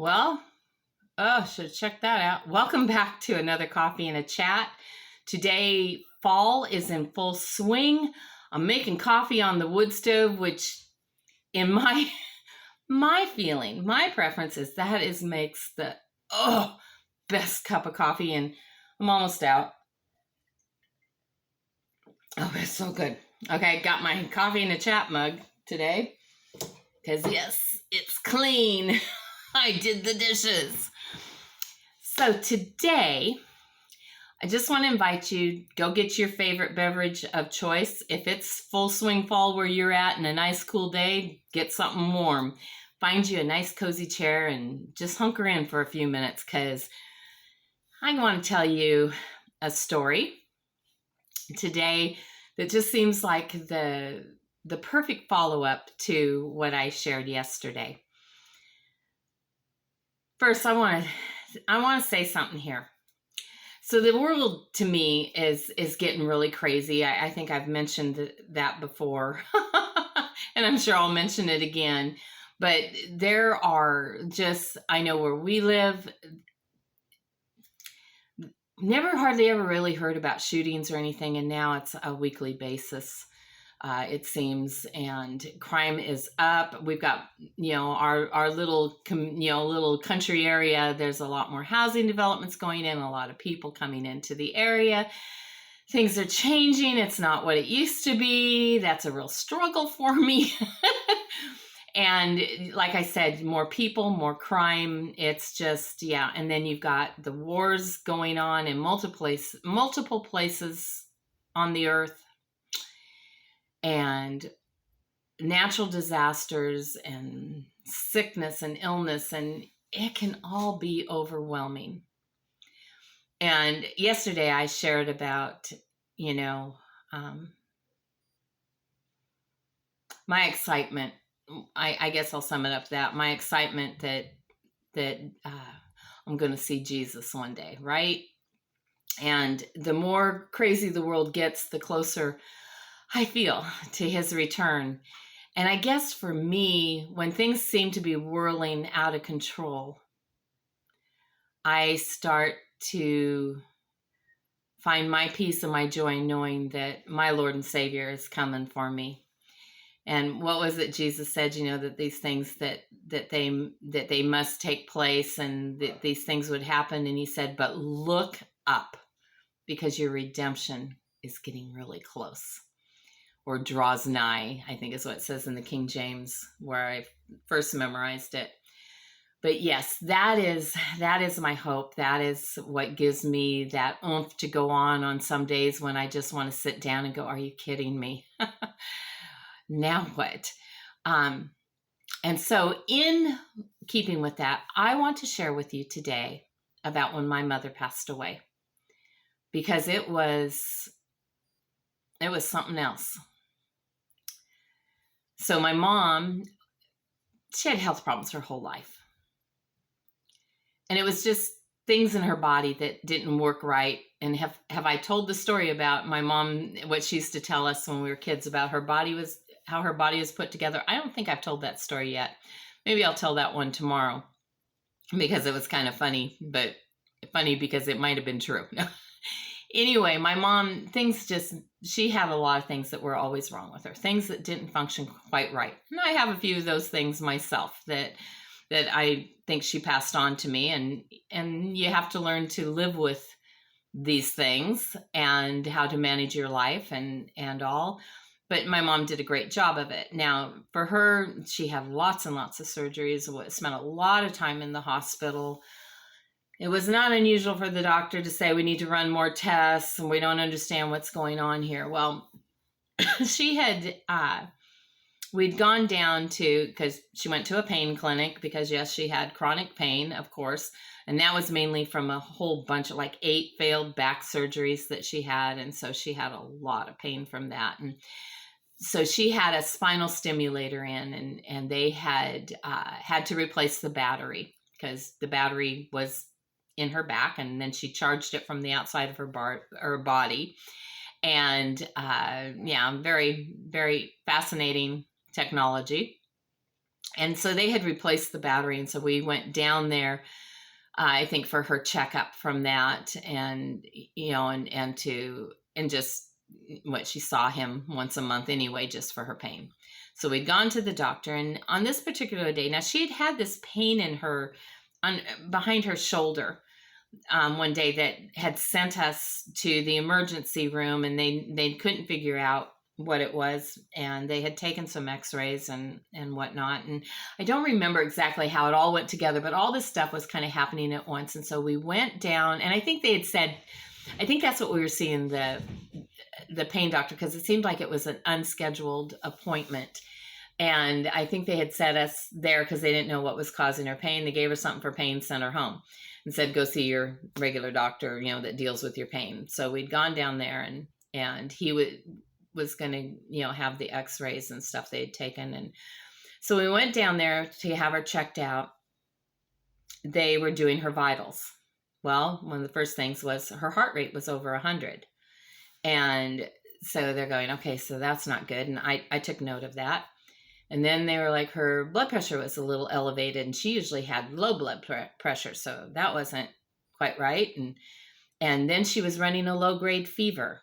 Well, should check that out. Welcome back to another Coffee and a Chat. Today, fall is in full swing. I'm making coffee on the wood stove, which in my feeling, my preference is that is makes the best cup of coffee, and I'm almost out. Oh, it's so good. Okay, got my Coffee and a Chat mug today because yes, it's clean. I did the dishes. So today, I just want to invite you, go get your favorite beverage of choice. If it's full swing fall where you're at and a nice cool day, get something warm. Find you a nice cozy chair and just hunker in for a few minutes because I want to tell you a story today that just seems like the perfect follow-up to what I shared yesterday. First, I want to say something here. So the world to me is getting really crazy. I think I've mentioned that before, and I'm sure I'll mention it again. But there are just, I know where we live, never hardly ever really heard about shootings or anything, and now it's a weekly basis. It seems, and crime is up. We've got, our little, little country area. There's a lot more housing developments going in, a lot of people coming into the area. Things are changing. It's not what it used to be. That's a real struggle for me. And like I said, more people, more crime. It's just, And then you've got the wars going on in multiple places on the earth. And natural disasters and sickness and illness, and it can all be overwhelming. And yesterday I shared about, my excitement. I guess I'll sum it up that my excitement that I'm going to see Jesus one day, right? And the more crazy the world gets, the closer I feel to his return. And I guess for me, when things seem to be whirling out of control, I start to find my peace and my joy knowing that my Lord and Savior is coming for me. And what was it Jesus said, that these things that they must take place and that these things would happen. And he said, but look up because your redemption is getting really close. Or draws nigh, I think is what it says in the King James, where I first memorized it. But yes, that is my hope. That is what gives me that oomph to go on some days when I just want to sit down and go, are you kidding me? Now what? And so in keeping with that, I want to share with you today about when my mother passed away, because it was something else. So my mom, she had health problems her whole life. And it was just things in her body that didn't work right. And have I told the story about my mom, what she used to tell us when we were kids about how her body was put together? I don't think I've told that story yet. Maybe I'll tell that one tomorrow because it was kind of funny, but funny because it might have been true. Anyway, my mom, she had a lot of things that were always wrong with her, things that didn't function quite right. And I have a few of those things myself that I think she passed on to me. And you have to learn to live with these things and how to manage your life and all. But my mom did a great job of it. Now, for her, she had lots and lots of surgeries, spent a lot of time in the hospital. It was not unusual for the doctor to say, we need to run more tests and we don't understand what's going on here. Well, we'd gone down because she went to a pain clinic because yes, she had chronic pain, of course. And that was mainly from a whole bunch of 8 failed back surgeries that she had. And so she had a lot of pain from that. And so she had a spinal stimulator in, and they had to replace the battery because the battery was in her back, and then she charged it from the outside of her body. And very, very fascinating technology. And so they had replaced the battery. And so we went down there, I think, for her checkup from that. And, and just what she saw him once a month anyway, just for her pain. So we'd gone to the doctor. And on this particular day, now she had this pain in her, behind her shoulder. One day that had sent us to the emergency room, and they couldn't figure out what it was, and they had taken some x-rays and whatnot, and I don't remember exactly how it all went together, but all this stuff was kind of happening at once. And so we went down, and I think they had said, I think that's what we were seeing the pain doctor, because it seemed like it was an unscheduled appointment. And I think they had set us there because they didn't know what was causing her pain. They gave her something for pain, sent her home, and said, go see your regular doctor, that deals with your pain. So we'd gone down there, and he was going to, have the x-rays and stuff they had taken. And so we went down there to have her checked out. They were doing her vitals. Well, one of the first things was her heart rate was over 100. And so they're going, okay, so that's not good. And I took note of that. And then they were like, her blood pressure was a little elevated, and she usually had low blood pressure. So that wasn't quite right. And then she was running a low-grade fever.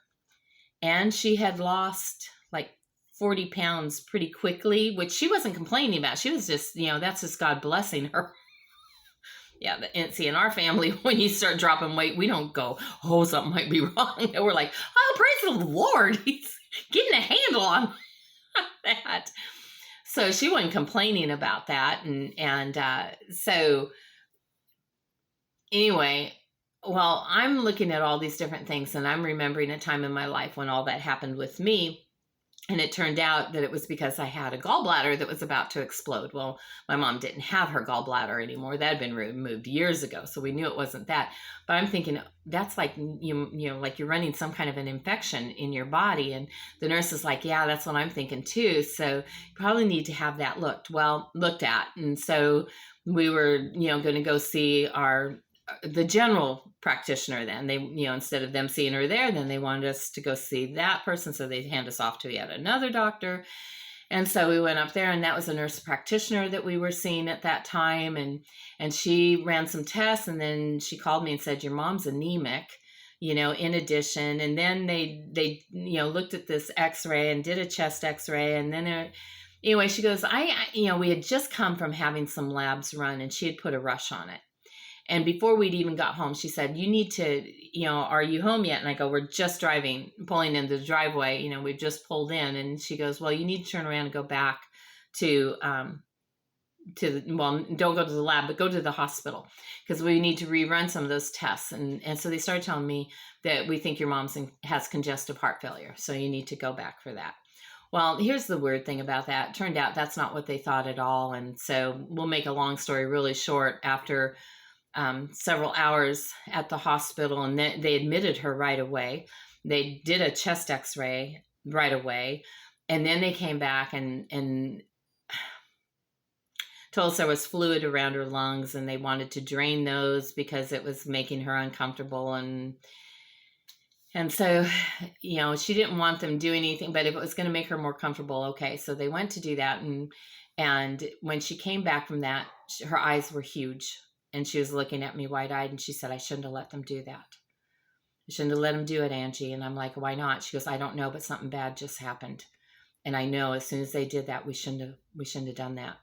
And she had lost like 40 pounds pretty quickly, which she wasn't complaining about. She was just, that's just God blessing her. Yeah, see, in our family, when you start dropping weight, we don't go, oh, something might be wrong. We're like, oh, praise the Lord. He's getting a handle on that. So she wasn't complaining about that. And so anyway, well, I'm looking at all these different things, and I'm remembering a time in my life when all that happened with me. And it turned out that it was because I had a gallbladder that was about to explode. Well, my mom didn't have her gallbladder anymore. That had been removed years ago. So we knew it wasn't that. But I'm thinking that's like, like you're running some kind of an infection in your body. And the nurse is like, yeah, that's what I'm thinking too. So you probably need to have that looked at. And so we were, going to go see the general practitioner. Then they, instead of them seeing her there, then they wanted us to go see that person. So they'd hand us off to yet another doctor. And so we went up there, and that was a nurse practitioner that we were seeing at that time. And she ran some tests, and then she called me and said, your mom's anemic, in addition. And then they looked at this x-ray and did a chest x-ray. And then anyway, she goes, we had just come from having some labs run, and she had put a rush on it. And before we'd even got home, she said, you need to, are you home yet? And I go, we're just pulling into the driveway. We've just pulled in. And she goes, well, you need to turn around and go back don't go to the lab, but go to the hospital, because we need to rerun some of those tests. And so they started telling me that we think your mom has congestive heart failure. So you need to go back for that. Well, here's the weird thing about that. It turned out that's not what they thought at all. And so we'll make a long story really short. After several hours at the hospital, and they admitted her right away. They did a chest x-ray right away. And then they came back and told us there was fluid around her lungs, and they wanted to drain those because it was making her uncomfortable. And so, she didn't want them doing anything, but if it was going to make her more comfortable, okay. So they went to do that. And when she came back from that, her eyes were huge. And she was looking at me wide-eyed, and she said, I shouldn't have let them do that. I shouldn't have let them do it, Angie. And I'm like, why not? She goes, I don't know, but something bad just happened. And I know as soon as they did that, we shouldn't have done that.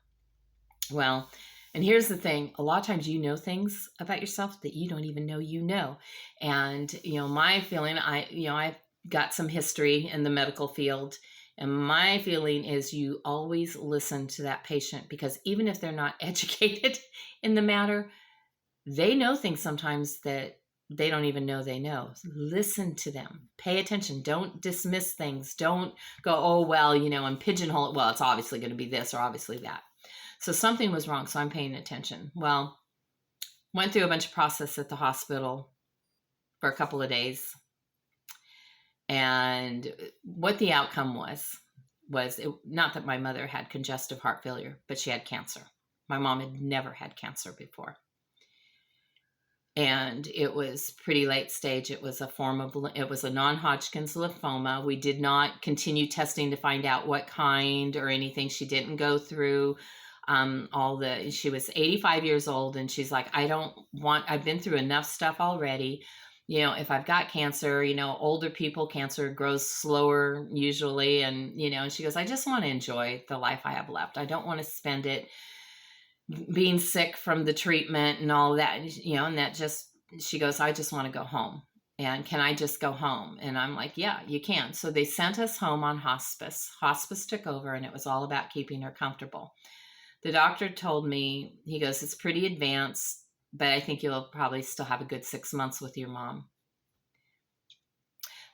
Well, and here's the thing. A lot of times things about yourself that you don't even know And, my feeling, I've got some history in the medical field. And my feeling is you always listen to that patient, because even if they're not educated in the matter, they know things sometimes that they don't even know they know. Listen to them. Pay attention. Don't dismiss things. Don't go, oh, well, and pigeonhole it. Well, it's obviously going to be this or obviously that. So something was wrong, so I'm paying attention. Well, went through a bunch of process at the hospital for a couple of days. And what the outcome was not that my mother had congestive heart failure, but she had cancer. My mom had never had cancer before. And it was pretty late stage. It was a non-Hodgkin's lymphoma. We did not continue testing to find out what kind or anything. She didn't go through She was 85 years old, and she's like, I've been through enough stuff already. If I've got cancer, older people, cancer grows slower usually. And she goes, I just want to enjoy the life I have left. I don't want to spend it being sick from the treatment and all that, and that just, she goes, I just want to go home. And can I just go home? And I'm like, yeah, you can. So they sent us home on hospice. Hospice took over, and it was all about keeping her comfortable. The doctor told me, he goes, it's pretty advanced, but I think you'll probably still have a good 6 months with your mom.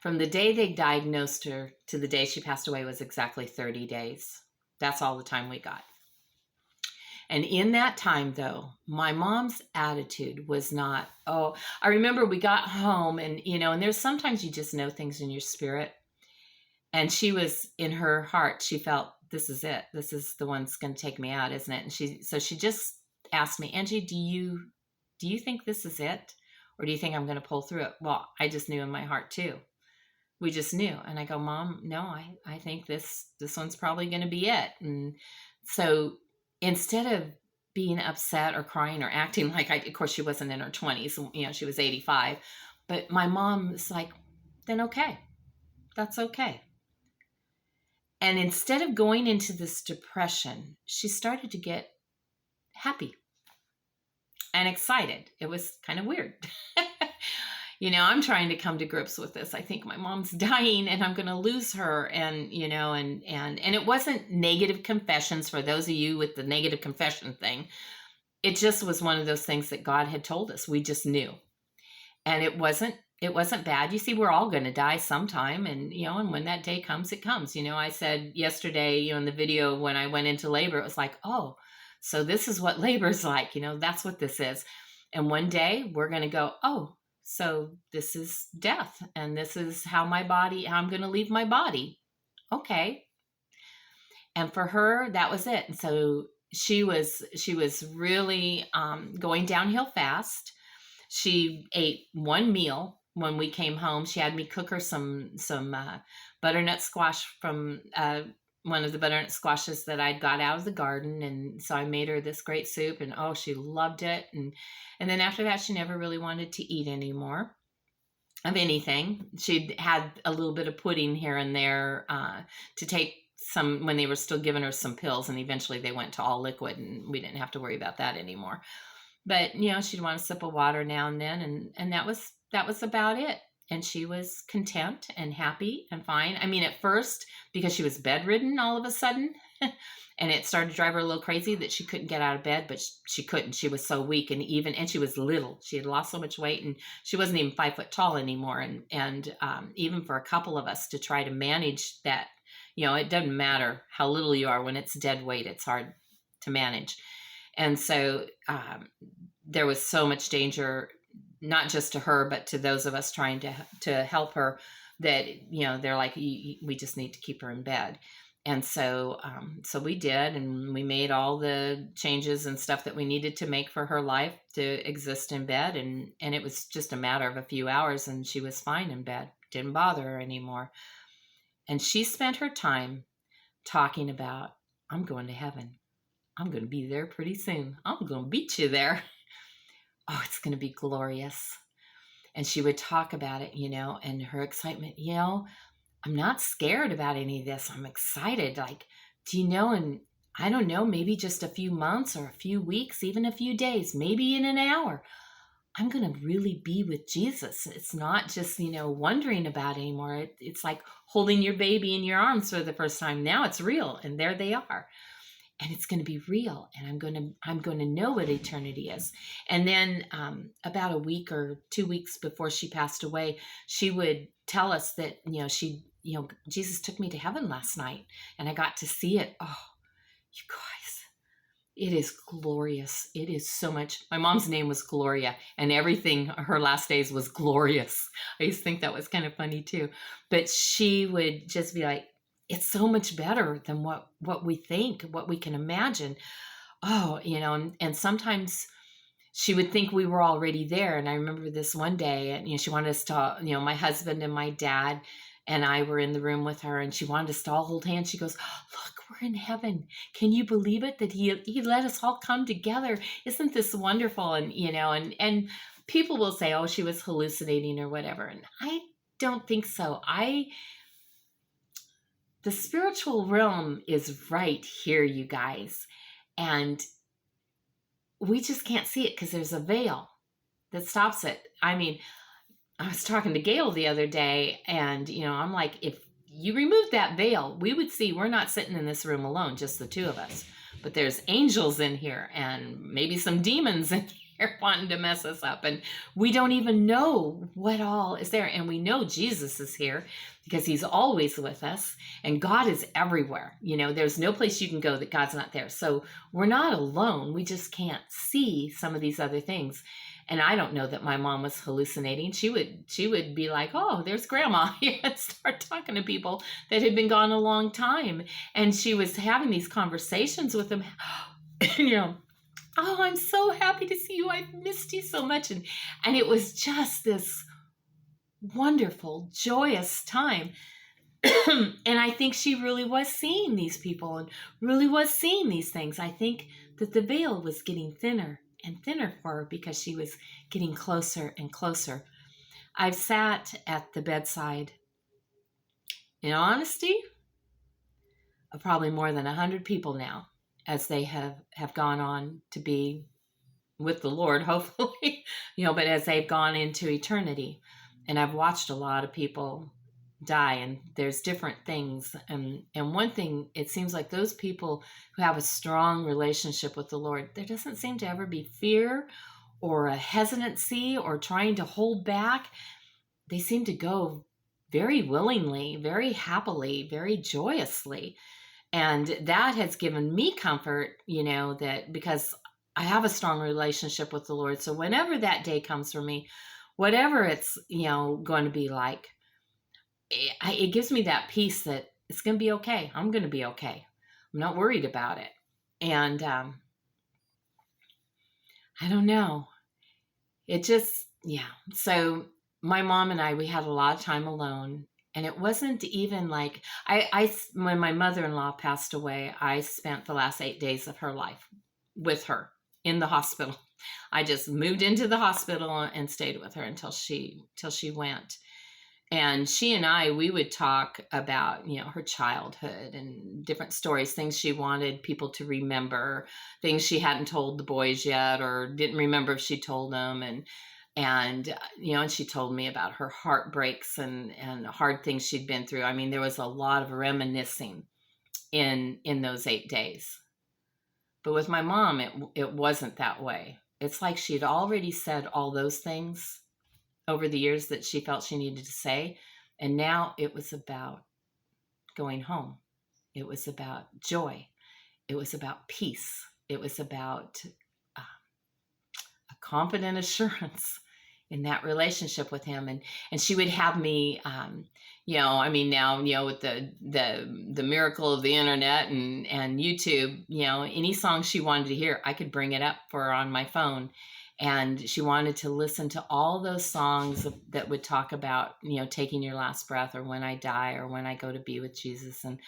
From the day they diagnosed her to the day she passed away was exactly 30 days. That's all the time we got. And in that time, though, my mom's attitude was not, I remember we got home and, and there's sometimes you just know things in your spirit. And she was, in her heart, she felt, this is it. This is the one that's going to take me out, isn't it? And she just asked me, Angie, do you think this is it? Or do you think I'm going to pull through it? Well, I just knew in my heart too. We just knew. And I go, Mom, no, I think this one's probably going to be it. And so instead of being upset or crying or acting like of course she wasn't in her 20s, she was 85, but my mom was like, then okay, that's okay. And instead of going into this depression, she started to get happy and excited. It was kind of weird. I'm trying to come to grips with this. I think my mom's dying and I'm going to lose her. And, and it wasn't negative confessions for those of you with the negative confession thing. It just was one of those things that God had told us. We just knew. And it wasn't bad. You see, we're all going to die sometime. And, and when that day comes, it comes. I said yesterday, in the video when I went into labor, it was like, oh, so this is what labor is like. That's what this is. And one day we're going to go, oh, so this is death. And this is how I'm going to leave my body. Okay. And for her, that was it. And so she was really going downhill fast. She ate one meal when we came home. She had me cook her some butternut squash from one of the butternut squashes that I'd got out of the garden. And so I made her this great soup, and she loved it. And then after that, she never really wanted to eat anymore of anything. She'd had a little bit of pudding here and there to take some when they were still giving her some pills, and eventually they went to all liquid, and we didn't have to worry about that anymore. But, she'd want a sip of water now and then. And that was about it. And she was content and happy and fine. I mean, at first, because she was bedridden all of a sudden, and it started to drive her a little crazy that she couldn't get out of bed, but she couldn't. She was so weak, and she was little. She had lost so much weight, and she wasn't even 5 foot tall anymore. And even for a couple of us to try to manage that, it doesn't matter how little you are. When it's dead weight, it's hard to manage. And so there was so much danger, not just to her, but to those of us trying to help her, that, they're like, we just need to keep her in bed. And so we did, and we made all the changes and stuff that we needed to make for her life to exist in bed. And it was just a matter of a few hours, and she was fine in bed. Didn't bother her anymore. And she spent her time talking about, I'm going to heaven. I'm going to be there pretty soon. I'm going to beat you there. Oh, it's going to be glorious. And she would talk about it, and her excitement, I'm not scared about any of this. I'm excited. Like, do you know, and I don't know, maybe just a few months or a few weeks, even a few days, maybe in an hour, I'm going to really be with Jesus. It's not just, wondering about it anymore. It's like holding your baby in your arms for the first time. Now it's real, and there they are. And it's going to be real, and I'm going to know what eternity is. And then about a week or 2 weeks before she passed away, she would tell us that Jesus took me to heaven last night, and I got to see it. Oh, you guys, it is glorious. It is so much. My mom's name was Gloria, and everything her last days was glorious. I used to think that was kind of funny too. But she would just be like, it's so much better than what we think, what we can imagine. Oh, and sometimes she would think we were already there. And I remember this one day, and, she wanted us to, my husband and my dad and I were in the room with her, and she wanted us to all hold hands. She goes, "Look, we're in heaven. Can you believe it that he let us all come together? Isn't this wonderful?" And and people will say, "Oh, she was hallucinating or whatever," and I don't think so. The spiritual realm is right here, you guys, and we just can't see it because there's a veil that stops it. I mean, I was talking to Gail the other day, and I'm like, if you remove that veil, we would see we're not sitting in this room alone, just the two of us. But there's angels in here, and maybe some demons in here wanting to mess us up, and we don't even know what all is there. And we know Jesus is here because he's always with us, and God is everywhere. There's no place you can go that God's not there. So we're not alone. We just can't see some of these other things. And I don't know that my mom was hallucinating. She would be like, "Oh, there's grandma," and start talking to people that had been gone a long time. And she was having these conversations with them. "Oh, I'm so happy to see you. I've missed you so much." And it was just this wonderful, joyous time. And I think she really was seeing these people and really was seeing these things. I think that the veil was getting thinner and thinner for her because she was getting closer and closer. I've sat at the bedside, in honesty, of probably more than 100 people now, as they have gone on to be with the Lord, hopefully, but as they've gone into eternity. And I've watched a lot of people die, and there's different things. And one thing, it seems like those people who have a strong relationship with the Lord, there doesn't seem to ever be fear or a hesitancy or trying to hold back. They seem to go very willingly, very happily, very joyously. And that has given me comfort, that because I have a strong relationship with the Lord. So whenever that day comes for me, whatever it's, going to be like, it gives me that peace that it's going to be okay. I'm going to be okay. I'm not worried about it. And I don't know. It just, yeah. So my mom and I, we had a lot of time alone. And it wasn't even like, when my mother-in-law passed away, I spent the last 8 days of her life with her in the hospital. I just moved into the hospital and stayed with her until she went. And she and I, we would talk about, her childhood and different stories, things she wanted people to remember, things she hadn't told the boys yet or didn't remember if she told them. And she told me about her heartbreaks and hard things she'd been through. I mean, there was a lot of reminiscing in those 8 days. But with my mom, it wasn't that way. It's like she'd already said all those things over the years that she felt she needed to say. And now it was about going home. It was about joy. It was about peace. It was about a confident assurance in that relationship with him. And she would have me, now, with the miracle of the internet and YouTube, any song she wanted to hear, I could bring it up for her on my phone. And she wanted to listen to all those songs that would talk about, taking your last breath, or when I die, or when I go to be with Jesus. And,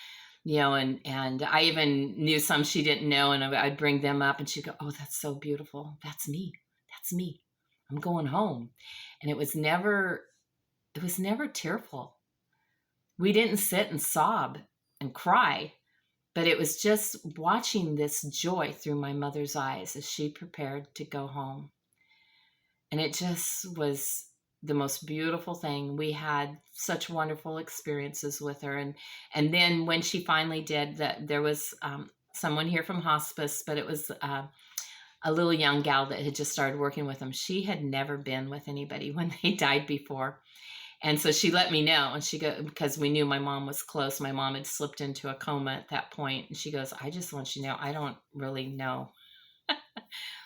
and I even knew some she didn't know, and I'd bring them up, and she'd go, "Oh, that's so beautiful. That's me. That's me. I'm going home." And it was never tearful. We didn't sit and sob and cry, but it was just watching this joy through my mother's eyes as she prepared to go home. And it just was the most beautiful thing. We had such wonderful experiences with her. And then when she finally did, that there was someone here from hospice, but it was a little young gal that had just started working with them. She had never been with anybody when they died before. And so she let me know, and because we knew my mom was close. My mom had slipped into a coma at that point. And she goes, "I just want you to know, I don't really know.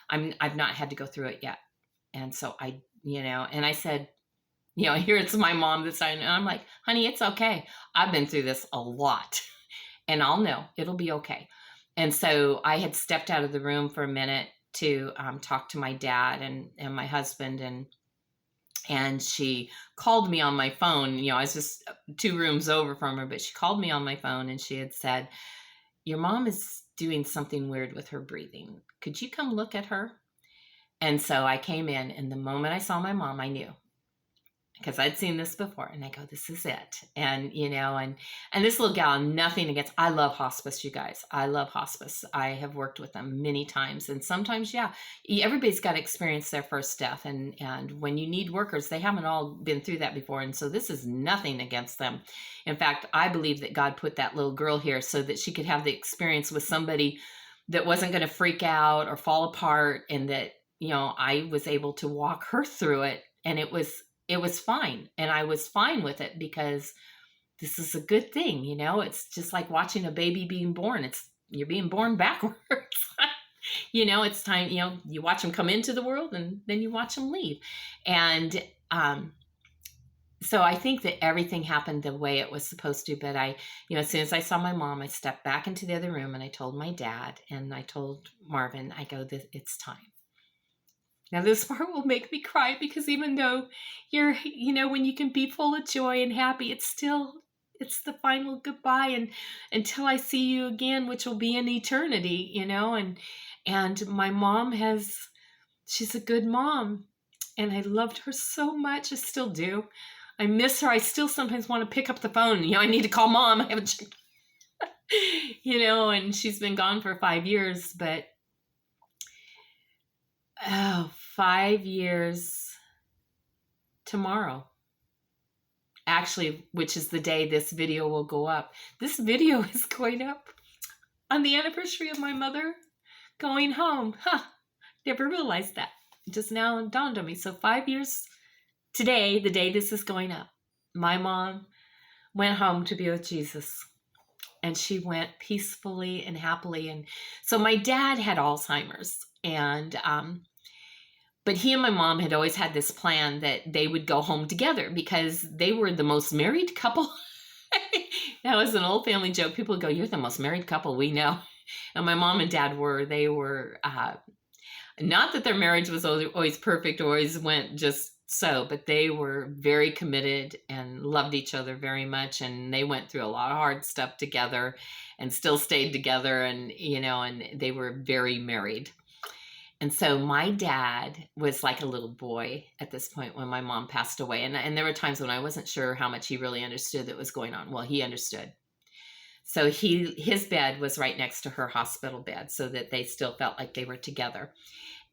I've not had to go through it yet." And so and I said, here it's my mom that's saying, and I'm like, "Honey, it's okay. I've been through this a lot, and I'll know it'll be okay." And so I had stepped out of the room for a minute to talk to my dad and my husband, And she called me on my phone. I was just 2 rooms over from her, but she called me on my phone and she had said, your mom is doing something weird with her breathing. Could you come look at her? And so I came in, and the moment I saw my mom, I knew, because I'd seen this before, and I go, this is it. And, and this little gal, nothing against, I love hospice, you guys. I love hospice. I have worked with them many times. And sometimes, yeah, everybody's got to experience their first death. And when you need workers, they haven't all been through that before. And so this is nothing against them. In fact, I believe that God put that little girl here so that she could have the experience with somebody that wasn't going to freak out or fall apart. And that, I was able to walk her through it. And it was fine. And I was fine with it because this is a good thing. It's just like watching a baby being born. You're being born backwards. It's time, you watch them come into the world and then you watch them leave. And, so I think that everything happened the way it was supposed to, but as soon as I saw my mom, I stepped back into the other room and I told my dad and I told Marvin, I go, it's time. Now this part will make me cry because even though you're, when you can be full of joy and happy, it's the final goodbye. And until I see you again, which will be in eternity, and my mom she's a good mom and I loved her so much. I still do. I miss her. I still sometimes want to pick up the phone. I need to call mom. I haven't checked, and she's been gone for 5 years, but 5 years tomorrow, actually, which is the day this video will go up. This video is going up on the anniversary of my mother going home. Never realized that. It just now dawned on me. So 5 years today, the day this is going up, my mom went home to be with Jesus. And she went peacefully and happily. And so my dad had Alzheimer's. And but he and my mom had always had this plan that they would go home together because they were the most married couple. That was an old family joke. People would go, you're the most married couple we know. And my mom and dad were. They were, not that their marriage was always perfect or always went just so, but they were very committed and loved each other very much. And they went through a lot of hard stuff together and still stayed together. And, and they were very married. And so my dad was like a little boy at this point when my mom passed away. And there were times when I wasn't sure how much he really understood that was going on. Well, he understood. So his bed was right next to her hospital bed so that they still felt like they were together.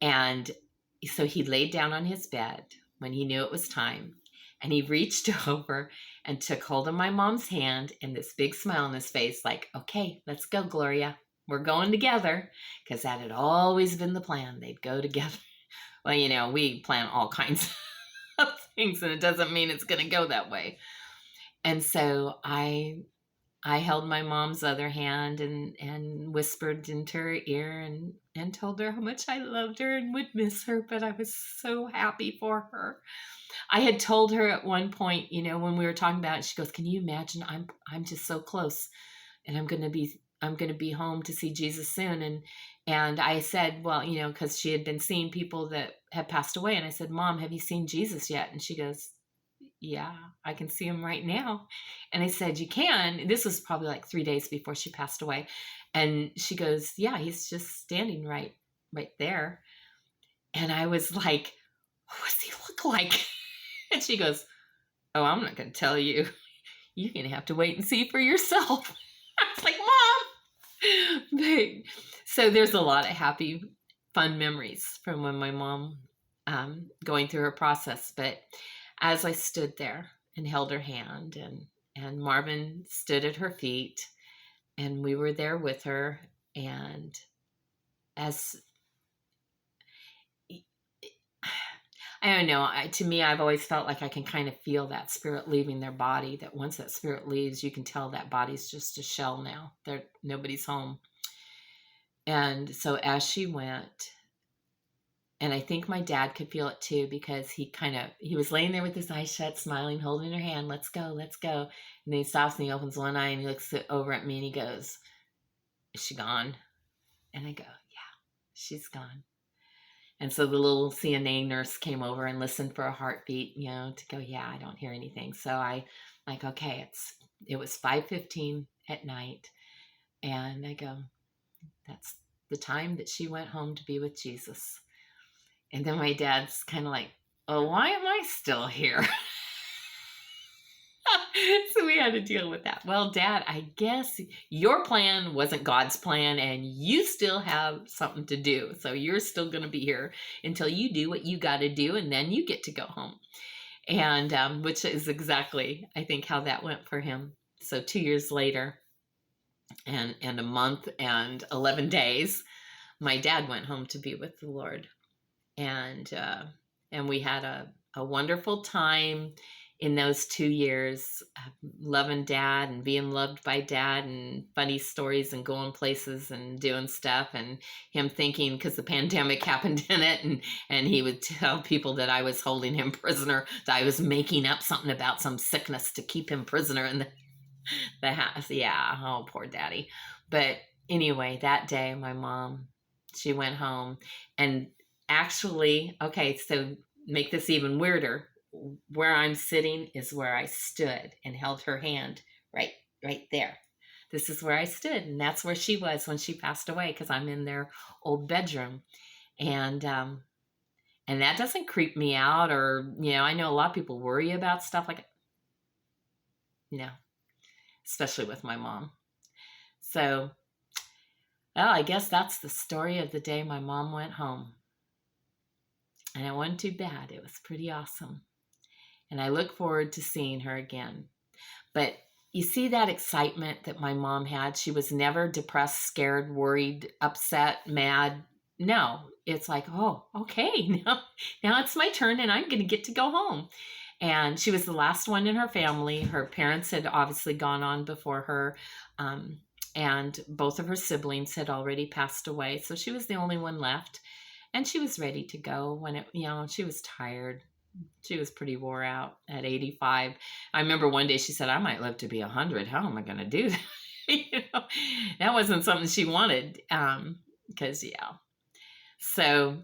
And so he laid down on his bed when he knew it was time. And he reached over and took hold of my mom's hand and this big smile on his face like, okay, let's go, Gloria. We're going together, because that had always been the plan. They'd go together. Well, we plan all kinds of things, and it doesn't mean it's going to go that way. And so I held my mom's other hand and whispered into her ear and told her how much I loved her and would miss her, but I was so happy for her. I had told her at one point, when we were talking about it, she goes, can you imagine? I'm just so close, and I'm going to be home to see Jesus soon. And I said, well, because she had been seeing people that had passed away. And I said, Mom, have you seen Jesus yet? And she goes, yeah, I can see him right now. And I said, you can. This was probably like 3 days before she passed away. And she goes, yeah, he's just standing right there. And I was like, what does he look like? And she goes, oh, I'm not going to tell you. You're going to have to wait and see for yourself. I was like, Mom. So there's a lot of happy, fun memories from when my mom going through her process. But as I stood there and held her hand, and Marvin stood at her feet, and we were there with her, and as I don't know, to me, I've always felt like I can kind of feel that spirit leaving their body, that once that spirit leaves, you can tell that body's just a shell now. Nobody's home. And so as she went, and I think my dad could feel it too, because he was laying there with his eyes shut, smiling, holding her hand, let's go. And then he stops and he opens one eye and he looks over at me and he goes, is she gone? And I go, yeah, she's gone. And so the little CNA nurse came over and listened for a heartbeat, to go, yeah, I don't hear anything. So I like, okay, it was 5:15 at night. And I go, that's the time that she went home to be with Jesus. And then my dad's kind of like, oh, why am I still here? So we had to deal with that. Well, Dad, I guess your plan wasn't God's plan, and you still have something to do. So you're still going to be here until you do what you got to do, and then you get to go home. And which is exactly, I think, how that went for him. So 2 years later, and a month and 11 days, my dad went home to be with the Lord. And we had a wonderful time in those 2 years, loving Dad and being loved by Dad, and funny stories and going places and doing stuff, and him thinking, because the pandemic happened in it, and he would tell people that I was holding him prisoner, that I was making up something about some sickness to keep him prisoner in the house. Yeah, oh, poor Daddy. But anyway, that day my mom, she went home, and actually, okay, so make this even weirder. Where I'm sitting is where I stood and held her hand, right there. This is where I stood, and that's where she was when she passed away, because I'm in their old bedroom. And that doesn't creep me out, or I know a lot of people worry about stuff like, no, especially with my mom. So, well, I guess that's the story of the day my mom went home. And it wasn't too bad. It was pretty awesome. And I look forward to seeing her again. But you see that excitement that my mom had? She was never depressed, scared, worried, upset, mad. No, it's like, oh, okay, now it's my turn, and I'm going to get to go home. And she was the last one in her family. Her parents had obviously gone on before her, and both of her siblings had already passed away. So she was the only one left. And she was ready to go when she was tired. She was pretty wore out at 85. I remember one day she said, I might live to be 100. How am I going to do that? That wasn't something she wanted. Because, So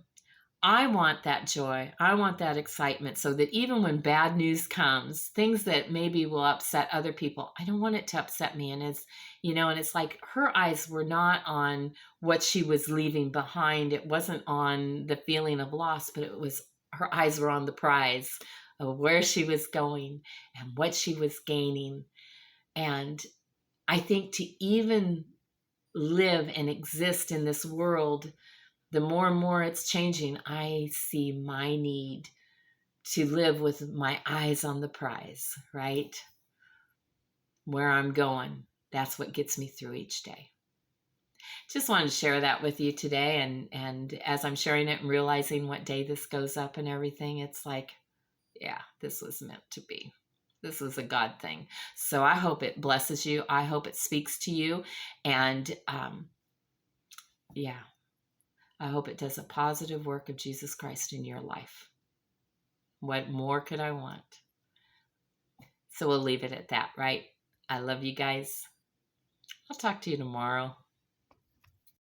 I want that joy. I want that excitement, so that even when bad news comes, things that maybe will upset other people, I don't want it to upset me. And it's like her eyes were not on what she was leaving behind. It wasn't on the feeling of loss, but her eyes were on the prize of where she was going and what she was gaining. And I think to even live and exist in this world, the more and more it's changing, I see my need to live with my eyes on the prize, right? Where I'm going, that's what gets me through each day. Just wanted to share that with you today. And as I'm sharing it and realizing what day this goes up and everything, it's like, yeah, this was meant to be. This was a God thing. So I hope it blesses you. I hope it speaks to you. And I hope it does a positive work of Jesus Christ in your life. What more could I want? So we'll leave it at that, right? I love you guys. I'll talk to you tomorrow.